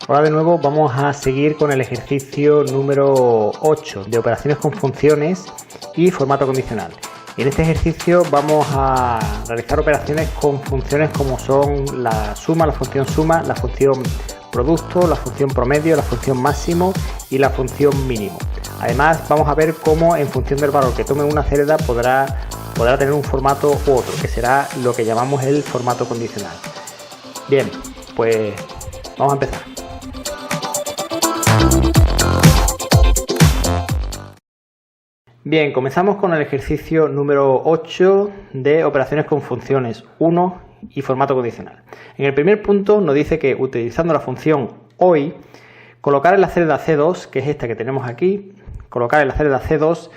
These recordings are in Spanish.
Ahora de nuevo vamos a seguir con el ejercicio número 8 de operaciones con funciones y formato condicional. En este ejercicio vamos a realizar operaciones con funciones como son la función suma, la función producto, la función promedio, la función máximo y la función mínimo. Además vamos a ver cómo en función del valor que tome una celda podrá tener un formato u otro, que será lo que llamamos el formato condicional. Bien, pues vamos a empezar. Bien, comenzamos con el ejercicio número 8 de operaciones con funciones 1 y formato condicional. En el primer punto nos dice que utilizando la función hoy, colocar en la celda C2, que es esta que tenemos aquí, colocar en la celda C2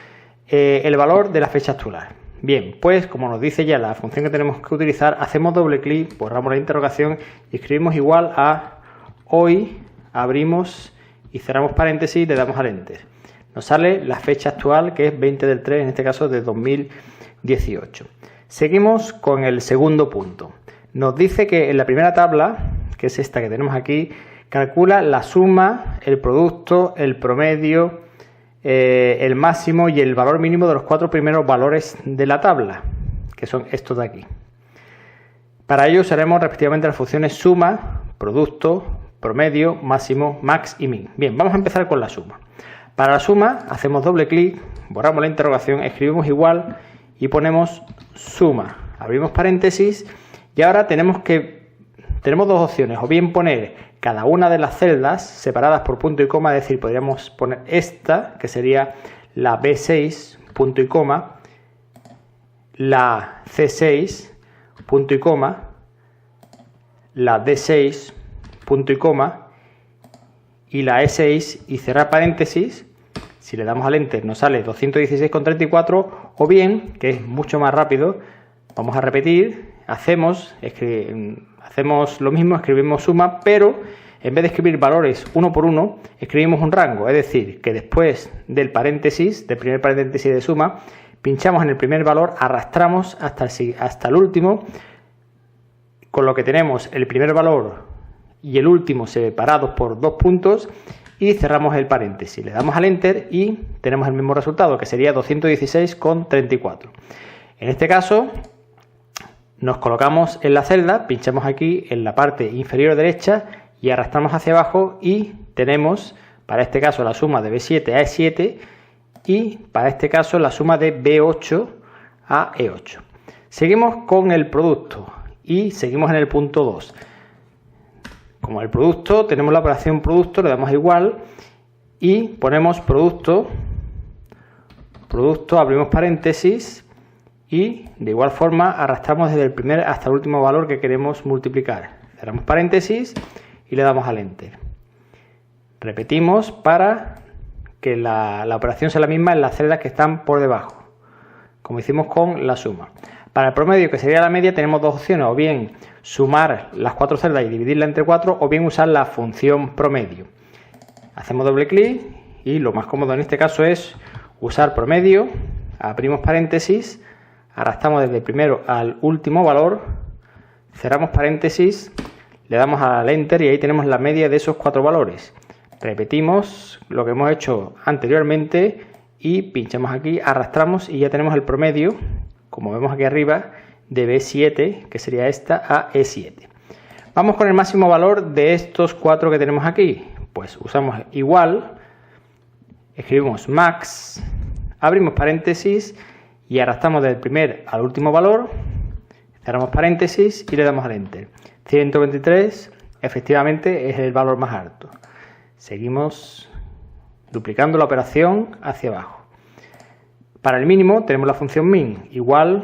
el valor de la fecha actual. Bien, pues como nos dice ya la función que tenemos que utilizar, hacemos doble clic, borramos la interrogación y escribimos igual a hoy, abrimos y cerramos paréntesis y le damos al enter. Nos sale la fecha actual, que es 20 del 3, en este caso de 2018. Seguimos con el segundo punto. Nos dice que en la primera tabla, que es esta que tenemos aquí, calcula la suma, el producto, el promedio, el máximo y el valor mínimo de los 4 primeros valores de la tabla, que son estos de aquí. Para ello usaremos respectivamente las funciones suma, producto, promedio, máximo, max y min. Bien, vamos a empezar con la suma. Para la suma hacemos doble clic, borramos la interrogación, escribimos igual y ponemos suma. Abrimos paréntesis y ahora tenemos dos opciones, o bien poner cada una de las celdas separadas por punto y coma, es decir, podríamos poner esta, que sería la B6, punto y coma, la C6, punto y coma, la D6, punto y coma, y la E6 y cerrar paréntesis. Si le damos al enter nos sale 216,34, o bien, que es mucho más rápido, vamos a repetir, hacemos lo mismo, escribimos suma, pero en vez de escribir valores uno por uno, escribimos un rango, es decir, que después del paréntesis, del primer paréntesis de suma, pinchamos en el primer valor, arrastramos hasta el último, con lo que tenemos el primer valor y el último separados por 2 puntos y cerramos el paréntesis. Le damos al enter y tenemos el mismo resultado, que sería 216,34. En este caso nos colocamos en la celda, pinchamos aquí en la parte inferior derecha y arrastramos hacia abajo y tenemos para este caso la suma de B7 a E7 y para este caso la suma de B8 a E8. Seguimos con el producto y seguimos en el punto 2. Como el producto, tenemos la operación producto, le damos igual y ponemos producto, abrimos paréntesis y de igual forma arrastramos desde el primer hasta el último valor que queremos multiplicar. Cerramos paréntesis y le damos al enter. Repetimos para que la operación sea la misma en las celdas que están por debajo, como hicimos con la suma. Para el promedio, que sería la media, tenemos dos opciones, o bien sumar las 4 celdas y dividirla entre 4, o bien usar la función promedio. Hacemos doble clic y lo más cómodo en este caso es usar promedio, abrimos paréntesis, arrastramos desde el primero al último valor, cerramos paréntesis, le damos al enter y ahí tenemos la media de esos 4 valores. Repetimos lo que hemos hecho anteriormente y pinchamos aquí, arrastramos y ya tenemos el promedio, como vemos aquí arriba, de B7, que sería esta, a E7. Vamos con el máximo valor de estos 4 que tenemos aquí. Pues usamos igual, escribimos max, abrimos paréntesis y arrastramos del primer al último valor, cerramos paréntesis y le damos al enter. 123 efectivamente es el valor más alto. Seguimos duplicando la operación hacia abajo. Para el mínimo tenemos la función min, igual,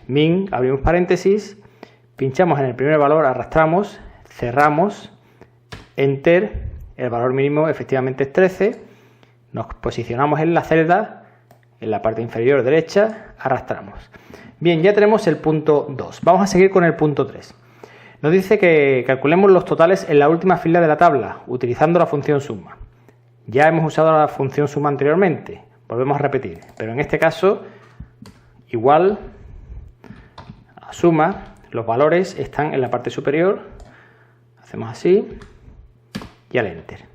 min, abrimos paréntesis, pinchamos en el primer valor, arrastramos, cerramos, enter, el valor mínimo efectivamente es 13, nos posicionamos en la celda, en la parte inferior derecha, arrastramos. Bien, ya tenemos el punto 2, vamos a seguir con el punto 3. Nos dice que calculemos los totales en la última fila de la tabla, utilizando la función suma. Ya hemos usado la función suma anteriormente. Volvemos a repetir, pero en este caso igual a suma, los valores están en la parte superior, hacemos así y al Enter.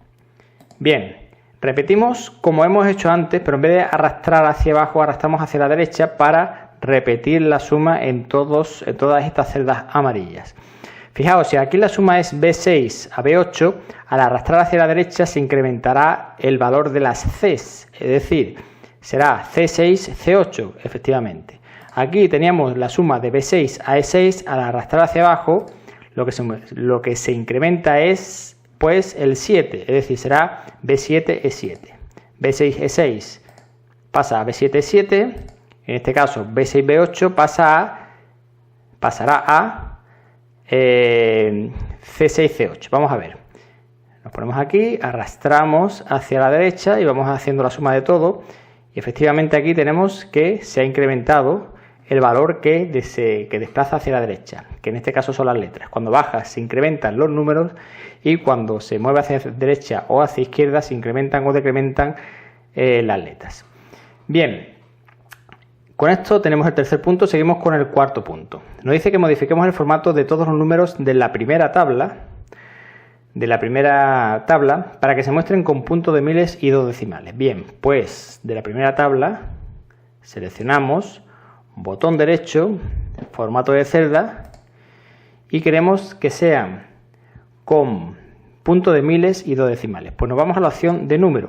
Bien, repetimos como hemos hecho antes, pero en vez de arrastrar hacia abajo, arrastramos hacia la derecha para repetir la suma en todas estas celdas amarillas. Fijaos, si aquí la suma es B6 a B8, al arrastrar hacia la derecha se incrementará el valor de las Cs, es decir, será C6, C8, efectivamente. Aquí teníamos la suma de B6 a E6, al arrastrar hacia abajo, lo que se incrementa es pues el 7, es decir, será B7, E7. B6, E6 pasa a B7, E7, en este caso B6, B8 pasará a C6, C8. Vamos a ver. Nos ponemos aquí, arrastramos hacia la derecha y vamos haciendo la suma de todo. Y efectivamente aquí tenemos que se ha incrementado el valor que desplaza hacia la derecha, que en este caso son las letras. Cuando baja se incrementan los números y cuando se mueve hacia derecha o hacia izquierda se incrementan o decrementan las letras. Bien. Con esto tenemos el tercer punto, seguimos con el cuarto punto. Nos dice que modifiquemos el formato de todos los números de la primera tabla, para que se muestren con puntos de miles y dos decimales. Bien, pues de la primera tabla seleccionamos botón derecho, formato de celda y queremos que sean con punto de miles y dos decimales. Pues nos vamos a la opción de número.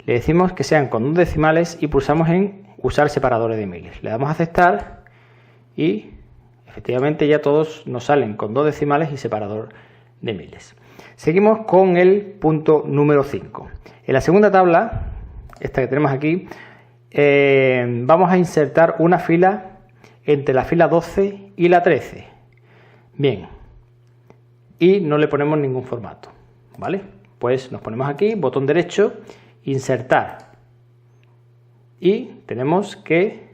Le decimos que sean con dos decimales y pulsamos en usar separadores de miles. Le damos a aceptar y efectivamente ya todos nos salen con dos decimales y separador de miles. Seguimos con el punto número 5. En la segunda tabla, esta que tenemos aquí, vamos a insertar una fila entre la fila 12 y la 13. Bien, y no le ponemos ningún formato, ¿vale? Pues nos ponemos aquí, botón derecho, insertar. Y tenemos que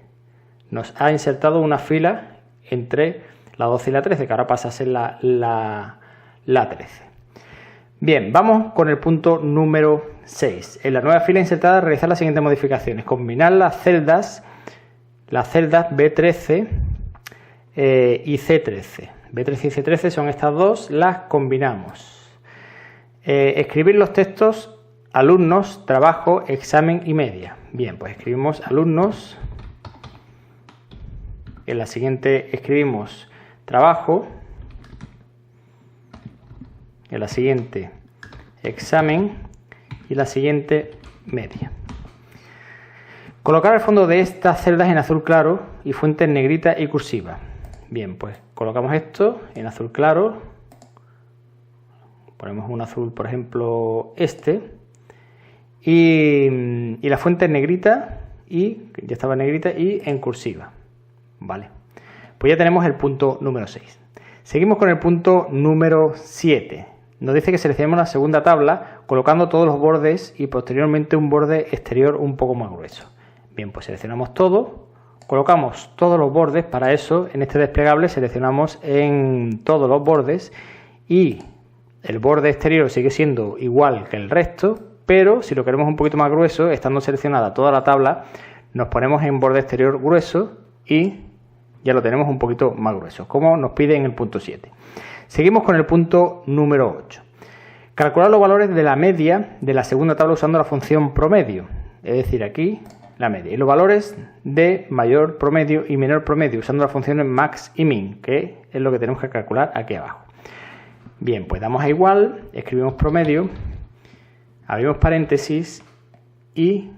nos ha insertado una fila entre la 12 y la 13, que ahora pasa a ser la 13. Bien, vamos con el punto número 6. En la nueva fila insertada realizar las siguientes modificaciones. Combinar las celdas B13 y C13. B13 y C13 son estas dos, las combinamos. Escribir los textos alumnos, trabajo, examen y media. Bien, pues escribimos alumnos. En la siguiente escribimos trabajo. En la siguiente examen. Y la siguiente media. Colocar el fondo de estas celdas en azul claro y fuente en negrita y cursiva. Bien, pues colocamos esto en azul claro. Ponemos un azul, por ejemplo, este. Y la fuente en negrita, y ya estaba en negrita, y en cursiva. Vale. Pues ya tenemos el punto número 6. Seguimos con el punto número 7. Nos dice que seleccionemos la segunda tabla colocando todos los bordes y posteriormente un borde exterior un poco más grueso. Bien, pues seleccionamos todo, colocamos todos los bordes. Para eso, en este desplegable seleccionamos en todos los bordes y el borde exterior sigue siendo igual que el resto, pero si lo queremos un poquito más grueso, estando seleccionada toda la tabla, nos ponemos en borde exterior grueso y ya lo tenemos un poquito más grueso, como nos pide en el punto 7. Seguimos con el punto número 8. Calcular los valores de la media de la segunda tabla usando la función promedio, es decir, aquí la media. Y los valores de mayor promedio y menor promedio usando las funciones max y min, que es lo que tenemos que calcular aquí abajo. Bien, pues damos a igual, escribimos promedio, abrimos paréntesis y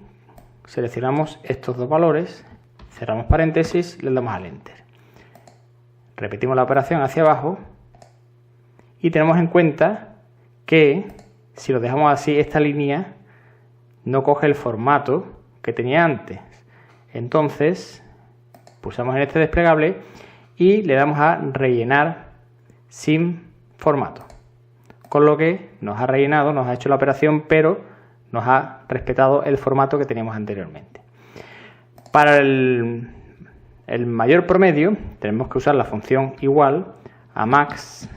seleccionamos estos dos valores, cerramos paréntesis, le damos al Enter. Repetimos la operación hacia abajo y tenemos en cuenta que si lo dejamos así, esta línea no coge el formato que tenía antes. Entonces, pulsamos en este desplegable y le damos a rellenar sin formato. Con lo que nos ha rellenado, nos ha hecho la operación, pero nos ha respetado el formato que teníamos anteriormente. Para el mayor promedio tenemos que usar la función igual a max,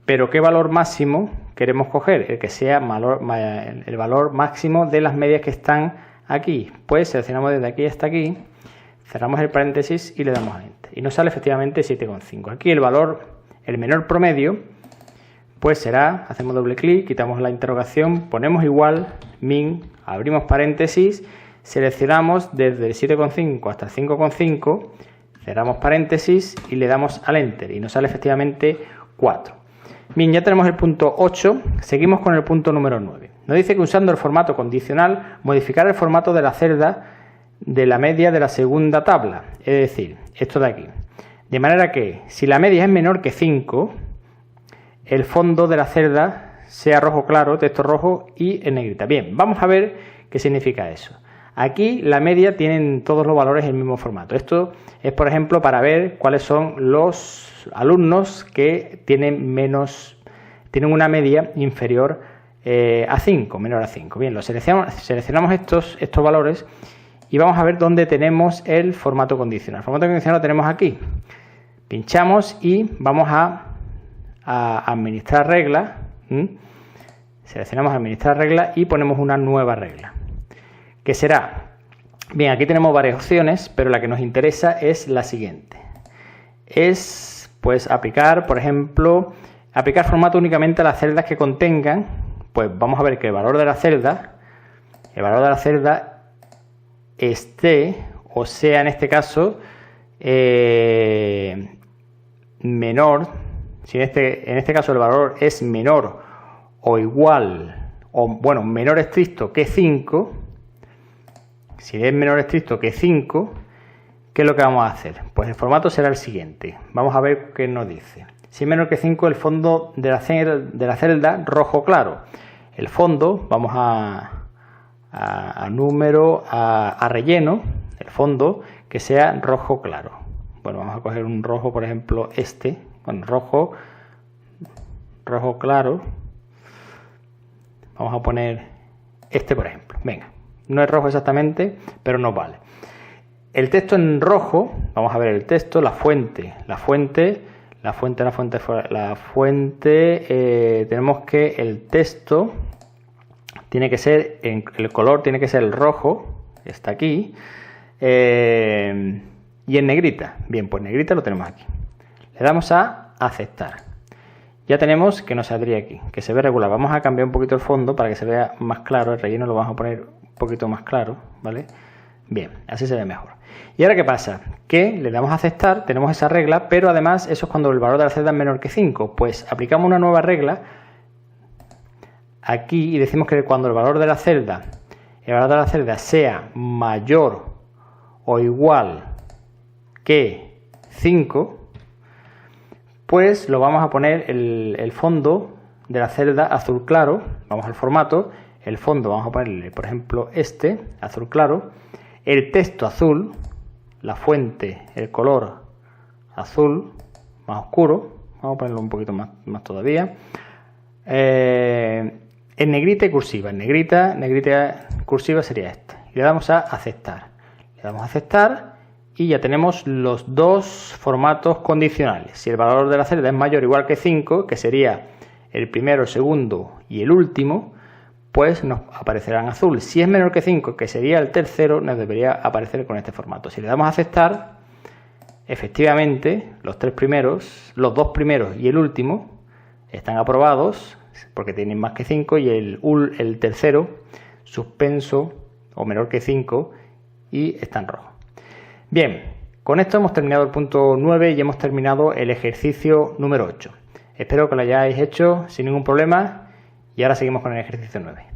pero ¿qué valor máximo queremos coger? El que sea el valor máximo de las medias que están aquí. Pues seleccionamos desde aquí hasta aquí, cerramos el paréntesis y le damos a Enter. Y nos sale efectivamente 7,5. Aquí el menor promedio, pues será, hacemos doble clic, quitamos la interrogación, ponemos igual, min, abrimos paréntesis, seleccionamos desde el 7,5 hasta el 5,5, cerramos paréntesis y le damos al Enter y nos sale efectivamente 4. Bien, ya tenemos el punto 8, seguimos con el punto número 9. Nos dice que usando el formato condicional, modificar el formato de la celda de la media de la segunda tabla, es decir, esto de aquí. De manera que si la media es menor que 5, el fondo de la celda sea rojo claro, texto rojo y en negrita. Bien, vamos a ver qué significa eso. Aquí la media tienen todos los valores en el mismo formato. Esto es, por ejemplo, para ver cuáles son los alumnos que tienen una media inferior a 5, menor a 5. Bien, seleccionamos estos valores y vamos a ver dónde tenemos el formato condicional. El formato condicional lo tenemos aquí. Pinchamos y vamos a administrar reglas. Seleccionamos administrar reglas y ponemos una nueva regla. ¿Qué será? Bien, aquí tenemos varias opciones, pero la que nos interesa es la siguiente. Es, pues, aplicar, por ejemplo, aplicar formato únicamente a las celdas que contengan, pues vamos a ver que el valor de la celda esté, o sea, en este caso, menor, si en este caso el valor es menor o igual, o bueno, menor estricto que 5, si es menor estricto que 5, ¿qué es lo que vamos a hacer? Pues el formato será el siguiente. Vamos a ver qué nos dice. Si es menor que 5, el fondo de la celda rojo claro. El fondo, vamos a relleno, el fondo que sea rojo claro. Bueno, vamos a coger un rojo, por ejemplo, rojo claro. Vamos a poner por ejemplo. Venga. No es rojo exactamente, pero nos vale. El texto en rojo, vamos a ver el texto, la fuente, tenemos que el texto tiene que ser, el color tiene que ser el rojo, está aquí, y en negrita. Bien, pues negrita lo tenemos aquí. Le damos a aceptar. Ya tenemos que nos saldría aquí, que se ve regular. Vamos a cambiar un poquito el fondo para que se vea más claro. El relleno lo vamos a poner un poquito más claro, ¿vale? Bien, así se ve mejor. ¿Y ahora qué pasa? Que le damos a aceptar, tenemos esa regla, pero además eso es cuando el valor de la celda es menor que 5. Pues aplicamos una nueva regla aquí y decimos que cuando el valor de la celda sea mayor o igual que 5, pues lo vamos a poner el fondo de la celda azul claro. Vamos al formato, el fondo vamos a ponerle, por ejemplo, azul claro, el texto azul, la fuente, el color azul más oscuro, vamos a ponerlo un poquito más todavía, en negrita y cursiva. En negrita cursiva sería y le damos a aceptar. Le damos a aceptar y ya tenemos los dos formatos condicionales. Si el valor de la celda es mayor o igual que 5, que sería el primero, el segundo y el último, pues nos aparecerá en azul. Si es menor que 5, que sería el tercero, nos debería aparecer con este formato. Si le damos a aceptar, efectivamente, los dos primeros y el último están aprobados porque tienen más que 5 y el tercero suspenso o menor que 5 y está en rojo. Bien, con esto hemos terminado el punto 9 y hemos terminado el ejercicio número 8. Espero que lo hayáis hecho sin ningún problema y ahora seguimos con el ejercicio 9.